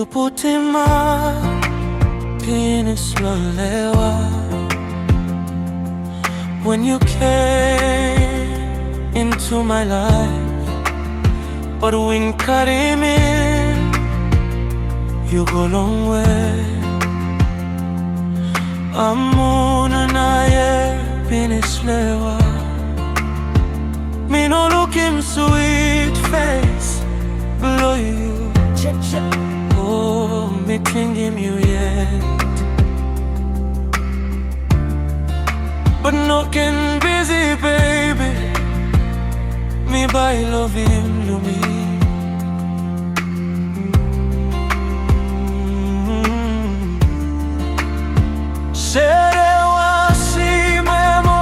puti man pinislalewa when you came into my life, but when came in, you go long way. Amuna na ye pinislewa, me no look him sweet face below you. Oh, me tingim you yet, but no can busy baby, me by love him to me. Serewa si memo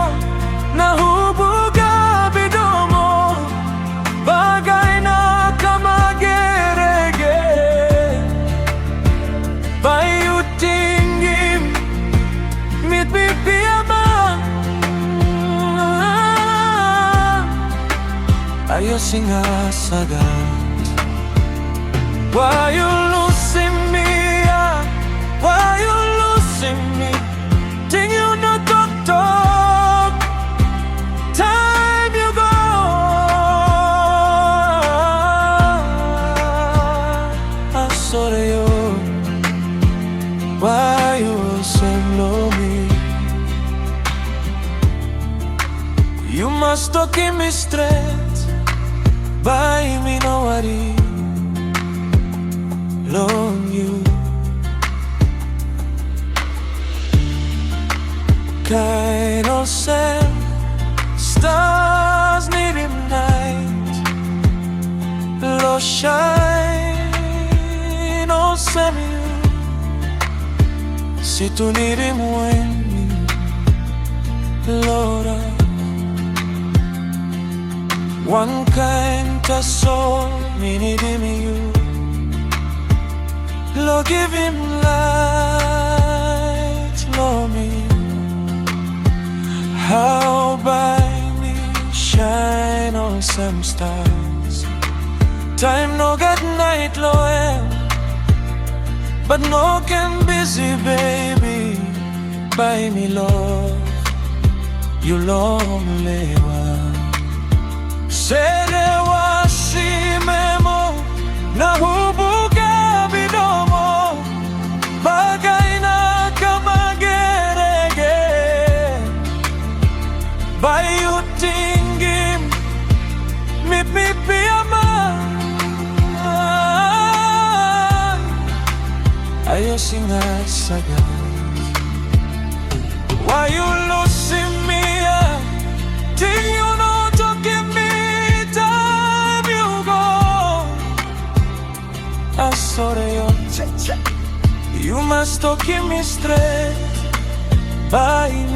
na hubuga bidomo, bagay na kamagerege, bayu tingim mi pipia man. Ayo singa sagat, why you losing me? Why you losing me? Tingim no tok, time you go. I saw you. Why you send me? You must talk in me straight. By me no worry, long you. Kind of sand, stars need him night, low shine on send you. Si tu need him when Lord, one kind of soul me need him you. Lord give him light, Lord me. How by me shine on some stars. Time no get night low, but no can busy baby. By me love, you lonely one. Serewa si memo na hubuga bidomo, bagay na kamagerege, bayu tingim mi pipia man. Ayo singa sagat, why you losing me? Till you know to give me time you go. I'm sorry, you must talk me straight. Bye.